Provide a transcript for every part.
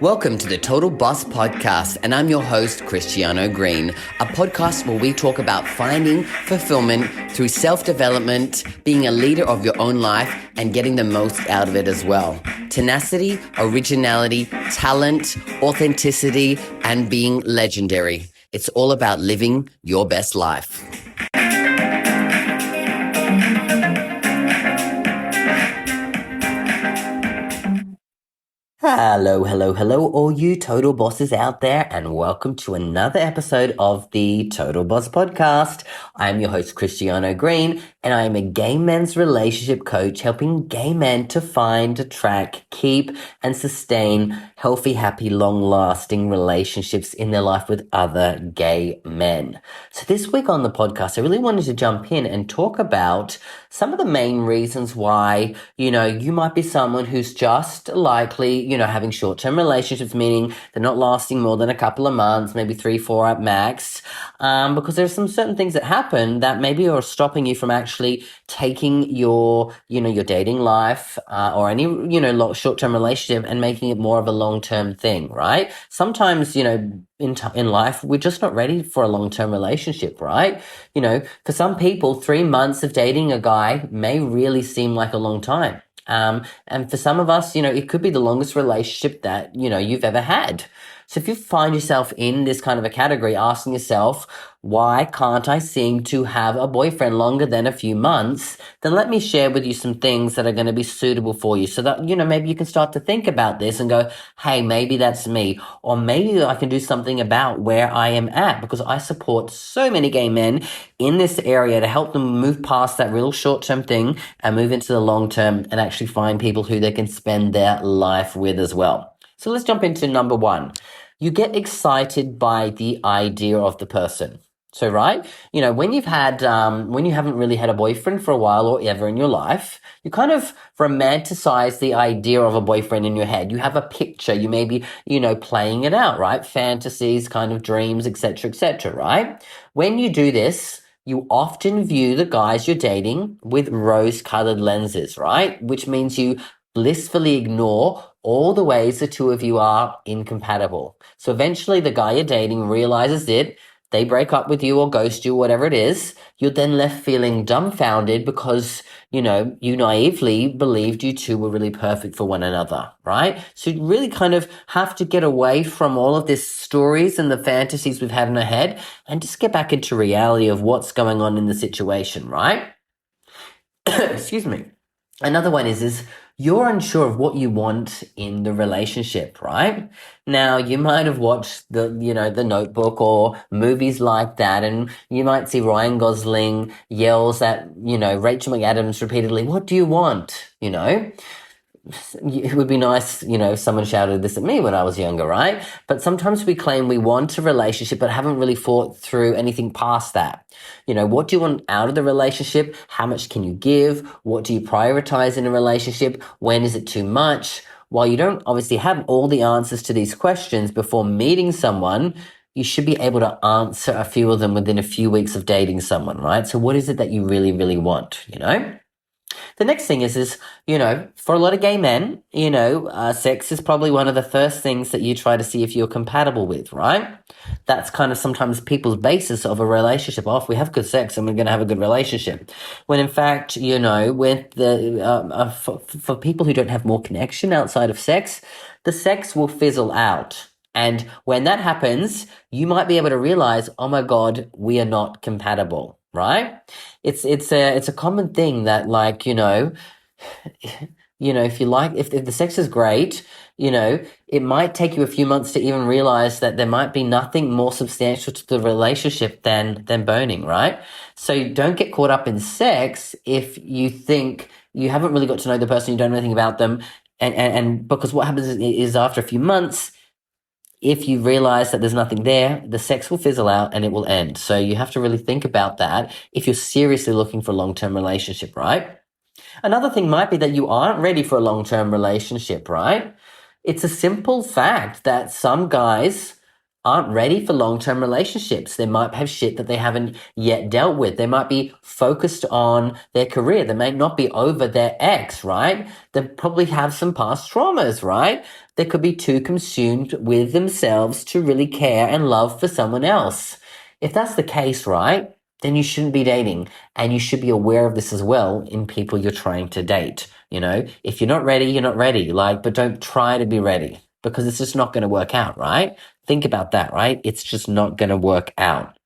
Welcome to the Total Boss Podcast, and I'm your host, Christiano Green, a podcast where we talk about finding fulfillment through self-development, being a leader of your own life, and getting the most out of it as well. Tenacity, originality, talent, authenticity, and being legendary. It's all about living your best life. Hello, all you total bosses out there, and welcome to another episode of the Total Boss Podcast. I'm your host, Christiano Green, and I am a gay men's relationship coach helping gay men to find, attract, keep, and sustain healthy, happy, long-lasting relationships in their life with other gay men. So this week on the podcast, I really wanted to jump in and talk about some of the main reasons why, you might be someone who's just likely, having short-term relationships, meaning they're not lasting more than a couple of months, maybe 3-4 at max, because there's some certain things that happen that maybe are stopping you from actually taking your dating life, or any, short-term relationship and making it more of a long-term thing, right? Sometimes, in life, we're just not ready for a long-term relationship, right? For some people, 3 months of dating a guy may really seem like a long time. And for some of us, it could be the longest relationship that, you've ever had. So if you find yourself in this kind of a category, asking yourself, why can't I seem to have a boyfriend longer than a few months? Then let me share with you some things that are going to be suitable for you so that, maybe you can start to think about this and go, hey, maybe that's me. Or maybe I can do something about where I am at, because I support so many gay men in this area to help them move past that real short-term thing and move into the long-term and actually find people who they can spend their life with as well. So let's jump into number one. You get excited by the idea of the person. So, right, when you haven't really had a boyfriend for a while or ever in your life, you kind of romanticize the idea of a boyfriend in your head. You have a picture, you may be, playing it out, right? Fantasies, kind of dreams, etc., right? When you do this, you often view the guys you're dating with rose-colored lenses, right? Which means you blissfully ignore all the ways the two of you are incompatible. So eventually the guy you're dating realizes it, they break up with you or ghost you, whatever it is, you're then left feeling dumbfounded because, you naively believed you two were really perfect for one another, right? So you really kind of have to get away from all of these stories and the fantasies we've had in our head and just get back into reality of what's going on in the situation, right? Excuse me. Another one is you're unsure of what you want in the relationship, right? Now, you might have watched the Notebook or movies like that, and you might see Ryan Gosling yells at, Rachel McAdams repeatedly, what do you want? It would be nice, if someone shouted this at me when I was younger, right? But sometimes we claim we want a relationship but haven't really thought through anything past that. What do you want out of the relationship? How much can you give? What do you prioritize in a relationship? When is it too much? While you don't obviously have all the answers to these questions before meeting someone, you should be able to answer a few of them within a few weeks of dating someone, right? So what is it that you really, really want, The next thing is, for a lot of gay men, sex is probably one of the first things that you try to see if you're compatible with, right? That's kind of sometimes people's basis of a relationship. Oh, if we have good sex, then we're going to have a good relationship. When in fact, with the, for people who don't have more connection outside of sex, the sex will fizzle out. And when that happens, you might be able to realize, oh my God, we are not compatible. Right? It's a common thing that if the sex is great, it might take you a few months to even realize that there might be nothing more substantial to the relationship than boning, right? So don't get caught up in sex if you think you haven't really got to know the person, you don't know anything about them, and because what happens is after a few months, if you realize that there's nothing there, the sex will fizzle out and it will end. So you have to really think about that if you're seriously looking for a long-term relationship, right? Another thing might be that you aren't ready for a long-term relationship, right? It's a simple fact that some guys aren't ready for long-term relationships. They might have shit that they haven't yet dealt with. They might be focused on their career. They may not be over their ex, right? They probably have some past traumas, right? They could be too consumed with themselves to really care and love for someone else. If that's the case, right, then you shouldn't be dating, and you should be aware of this as well in people you're trying to date. If you're not ready, you're not ready. But don't try to be ready, because it's just not going to work out, right? Think about that, right? It's just not going to work out.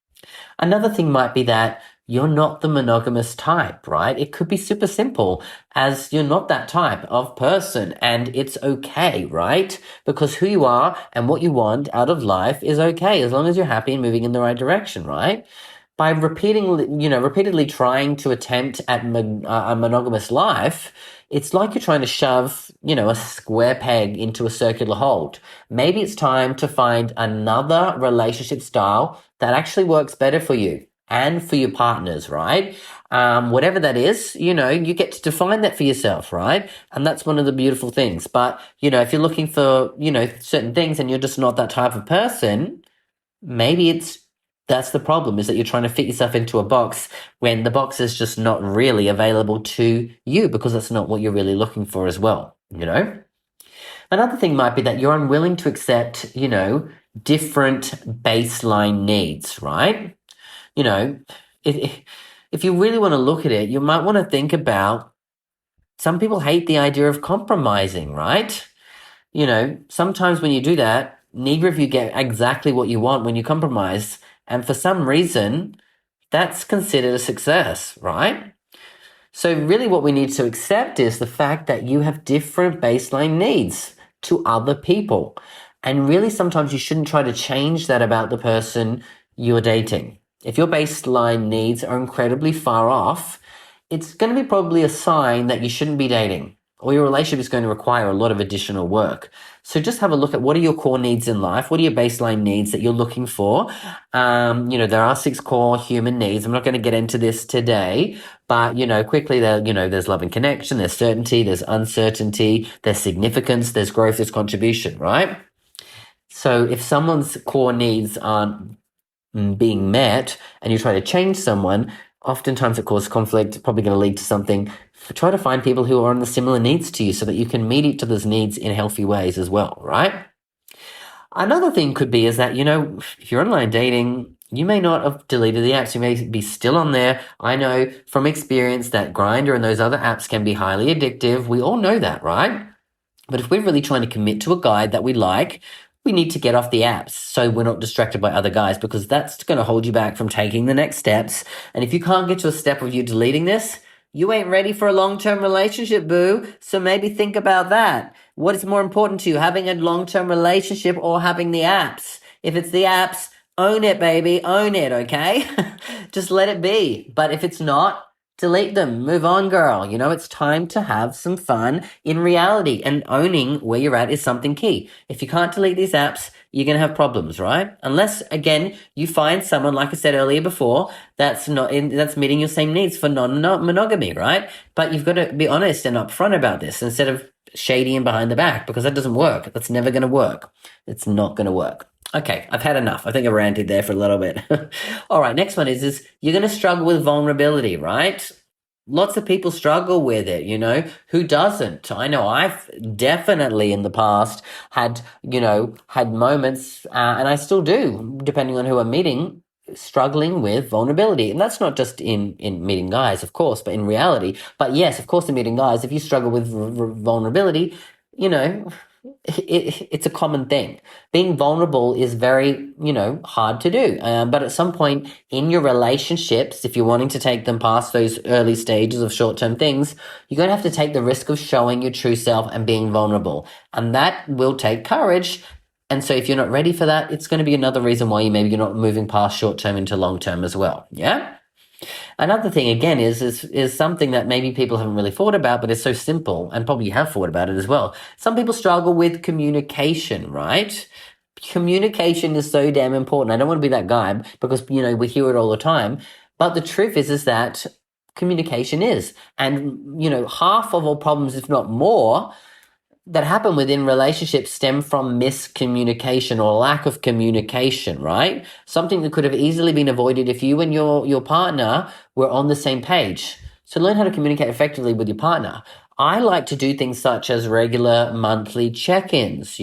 Another thing might be that you're not the monogamous type, right? It could be super simple, as you're not that type of person, and it's okay, right? Because who you are and what you want out of life is okay, as long as you're happy and moving in the right direction, right? By repeatedly trying to attempt at a monogamous life, it's like you're trying to shove, a square peg into a circular hole. Maybe it's time to find another relationship style that actually works better for you and for your partners, right? Whatever that is, you get to define that for yourself, right? And that's one of the beautiful things. But, if you're looking for, certain things and you're just not that type of person, maybe that's the problem, is that you're trying to fit yourself into a box when the box is just not really available to you, because that's not what you're really looking for as well, Another thing might be that you're unwilling to accept, different baseline needs, right? If you really want to look at it, you might want to think about, some people hate the idea of compromising, right? Sometimes when you do that, neither of you get exactly what you want when you compromise. And for some reason, that's considered a success, right? So really what we need to accept is the fact that you have different baseline needs to other people. And really sometimes you shouldn't try to change that about the person you're dating. If your baseline needs are incredibly far off, it's going to be probably a sign that you shouldn't be dating, or your relationship is going to require a lot of additional work. So just have a look at, what are your core needs in life? What are your baseline needs that you're looking for? There are 6 core human needs. I'm not going to get into this today, but, quickly there's love and connection, there's certainty, there's uncertainty, there's significance, there's growth, there's contribution, right? So if someone's core needs aren't being met and you try to change someone, oftentimes it causes conflict, probably going to lead to something. Try to find people who are on the similar needs to you so that you can meet each other's needs in healthy ways as well, right? Another thing could be is that, if you're online dating, you may not have deleted the apps. You may be still on there. I know from experience that Grindr and those other apps can be highly addictive. We all know that, right? But if we're really trying to commit to a guy that we like, we need to get off the apps so we're not distracted by other guys, because that's going to hold you back from taking the next steps. And if you can't get to a step of you deleting this, you ain't ready for a long-term relationship, boo. So maybe think about that. What is more important to you, having a long-term relationship or having the apps? If it's the apps, own it, baby. Own it, okay? Just let it be. But if it's not, delete them. Move on, girl. It's time to have some fun in reality, and owning where you're at is something key. If you can't delete these apps, you're going to have problems, right? Unless, again, you find someone, like I said earlier before, that's meeting your same needs for non-monogamy, right? But you've got to be honest and upfront about this instead of shady and behind the back, because that doesn't work. That's never going to work. It's not going to work. Okay, I've had enough. I think I ranted there for a little bit. All right, next one is you're going to struggle with vulnerability, right? Lots of people struggle with it, Who doesn't? I know I've definitely in the past had moments, and I still do, depending on who I'm meeting, struggling with vulnerability. And that's not just in meeting guys, of course, but in reality. But yes, of course, in meeting guys, if you struggle with vulnerability, it's a common thing. Being vulnerable is very, hard to do. But at some point in your relationships, if you're wanting to take them past those early stages of short-term things, you're going to have to take the risk of showing your true self and being vulnerable. And that will take courage. And so if you're not ready for that, it's going to be another reason why you're not moving past short-term into long-term as well. Yeah? Another thing, again, is something that maybe people haven't really thought about, but it's so simple, and probably you have thought about it as well. Some people struggle with communication, right? Communication is so damn important. I don't want to be that guy, because, we hear it all the time. But the truth is that communication is. And, half of all problems, if not more, that happen within relationships stem from miscommunication or lack of communication, right? Something that could have easily been avoided if you and your partner were on the same page. So learn how to communicate effectively with your partner. I like to do things such as regular monthly check-ins,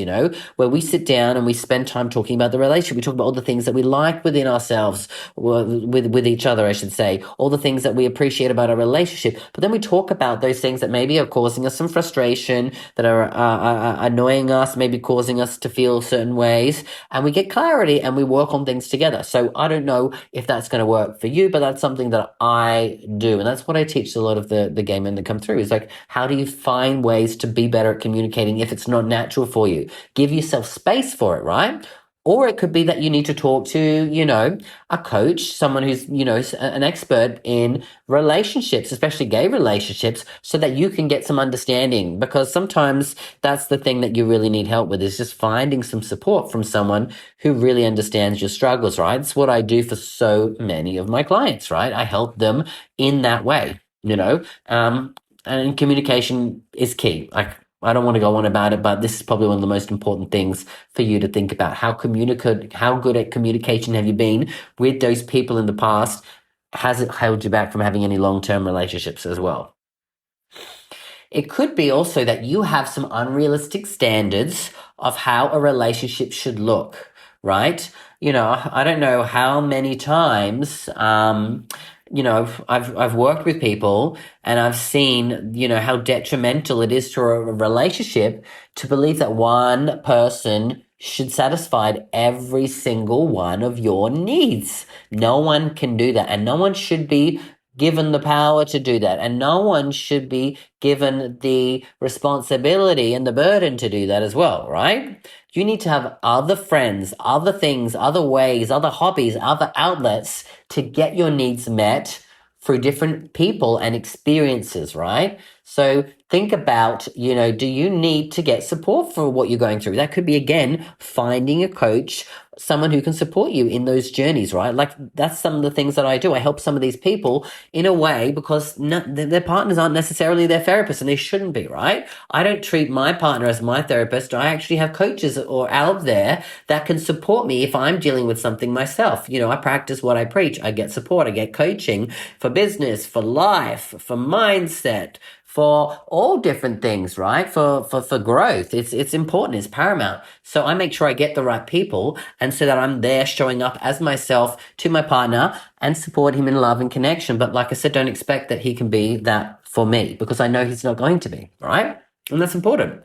where we sit down and we spend time talking about the relationship. We talk about all the things that we like within ourselves, with each other, I should say, all the things that we appreciate about our relationship. But then we talk about those things that maybe are causing us some frustration, that are annoying us, maybe causing us to feel certain ways, and we get clarity and we work on things together. So I don't know if that's going to work for you, but that's something that I do. And that's what I teach a lot of the gay men that come through, is like, how do you find ways to be better at communicating if it's not natural for you? Give yourself space for it, right? Or it could be that you need to talk to, a coach, someone who's, an expert in relationships, especially gay relationships, so that you can get some understanding. Because sometimes that's the thing that you really need help with, is just finding some support from someone who really understands your struggles, right? It's what I do for so many of my clients, right? I help them in that way, and communication is key. I don't want to go on about it, but this is probably one of the most important things for you to think about. How good at communication have you been with those people in the past? Has it held you back from having any long-term relationships as well? It could be also that you have some unrealistic standards of how a relationship should look, right? I don't know how many times, I've worked with people and I've seen, how detrimental it is to a relationship to believe that one person should satisfy every single one of your needs. No one can do that, and no one should be given the power to do that, and no one should be given the responsibility and the burden to do that as well, right? You need to have other friends, other things, other ways, other hobbies, other outlets to get your needs met through different people and experiences, right? So think about, do you need to get support for what you're going through? That could be, again, finding a coach, someone who can support you in those journeys, right? Like, that's some of the things that I do. I help some of these people in a way because their partners aren't necessarily their therapists, and they shouldn't be, right? I don't treat my partner as my therapist. I actually have coaches or out there that can support me if I'm dealing with something myself. I practice what I preach. I get support. I get coaching for business, for life, for mindset, for all different things, right? For growth. It's important. It's paramount. So I make sure I get the right people, and so that I'm there showing up as myself to my partner and support him in love and connection. But like I said, don't expect that he can be that for me, because I know he's not going to be, right? And that's important.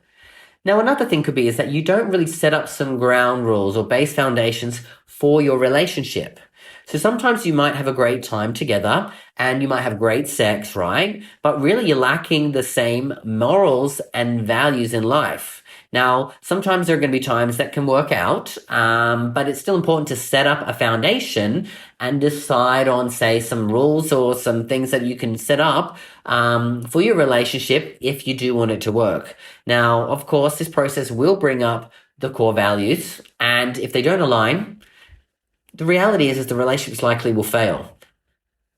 Now, another thing could be is that you don't really set up some ground rules or base foundations for your relationship. So sometimes you might have a great time together and you might have great sex, right? But really you're lacking the same morals and values in life. Now, sometimes there are going to be times that can work out, but it's still important to set up a foundation and decide on, say, some rules or some things that you can set up for your relationship if you do want it to work. Now, of course, this process will bring up the core values, and if they don't align, the reality is the relationships likely will fail.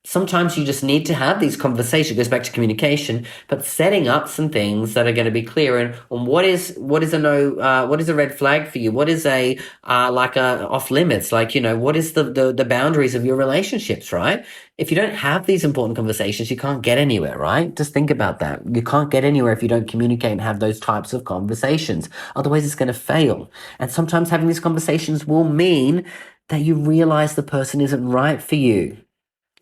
Sometimes you just need to have these conversations. It goes back to communication, but setting up some things that are going to be clear on what is a red flag for you? What is a off limits? What is the boundaries of your relationships, right? If you don't have these important conversations, you can't get anywhere, right? Just think about that. You can't get anywhere if you don't communicate and have those types of conversations. Otherwise, it's going to fail. And sometimes having these conversations will mean that you realize the person isn't right for you.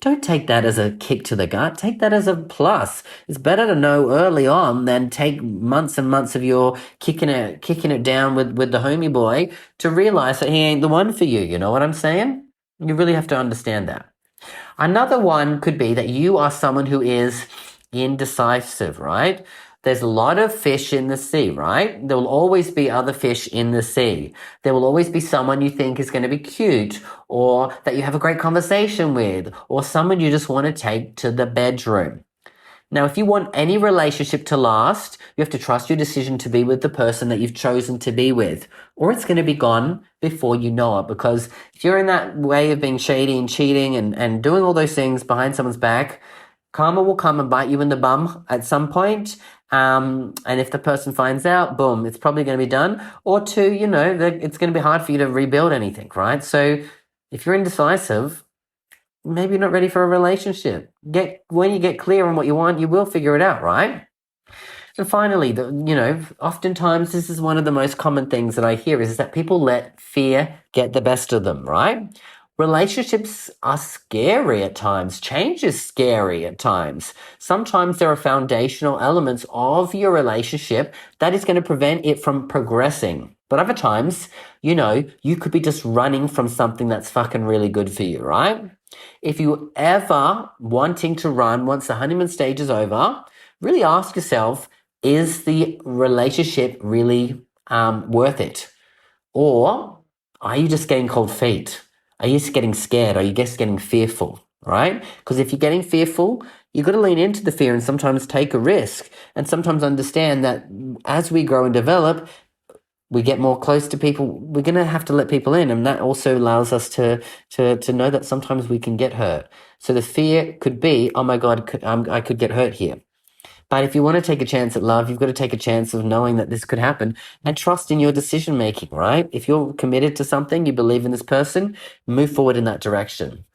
Don't take that as a kick to the gut. Take that as a plus. It's better to know early on than take months and months of your kicking it down with the homie boy to realize that he ain't the one for you. You know what I'm saying? You really have to understand that. Another one could be that you are someone who is indecisive, right? There's a lot of fish in the sea, right? There will always be other fish in the sea. There will always be someone you think is going to be cute, or that you have a great conversation with, or someone you just want to take to the bedroom. Now, if you want any relationship to last, you have to trust your decision to be with the person that you've chosen to be with, or it's going to be gone before you know it. Because if you're in that way of being shady and cheating and doing all those things behind someone's back, karma will come and bite you in the bum at some point. And if the person finds out, boom, it's probably going to be done. Or two, it's going to be hard for you to rebuild anything, right? So if you're indecisive, maybe you're not ready for a relationship. When you get clear on what you want, you will figure it out, right? And finally, oftentimes this is one of the most common things that I hear is that people let fear get the best of them, right? Relationships are scary at times. Change is scary at times. Sometimes there are foundational elements of your relationship that is going to prevent it from progressing. But other times, you could be just running from something that's fucking really good for you, right? If you ever wanting to run once the honeymoon stage is over, really ask yourself, is the relationship really worth it? Or are you just getting cold feet? Are you just getting scared? Are you just getting fearful, right? Because if you're getting fearful, you've got to lean into the fear and sometimes take a risk and sometimes understand that as we grow and develop, we get more close to people. We're going to have to let people in. And that also allows us to know that sometimes we can get hurt. So the fear could be, oh my God, I could get hurt here. But if you want to take a chance at love, you've got to take a chance of knowing that this could happen and trust in your decision making, right? If you're committed to something, you believe in this person, move forward in that direction.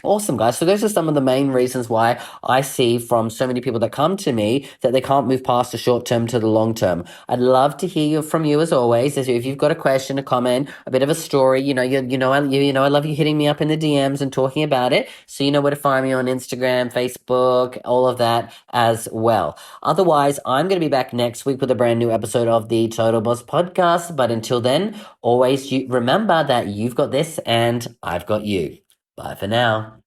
Awesome, guys. So those are some of the main reasons why I see from so many people that come to me that they can't move past the short term to the long term. I'd love to hear from you as always. If you've got a question, a comment, a bit of a story, I love you hitting me up in the DMs and talking about it. So you know where to find me on Instagram, Facebook, all of that as well. Otherwise, I'm going to be back next week with a brand new episode of the Total Boss Podcast. But until then, always remember that you've got this and I've got you. Bye for now.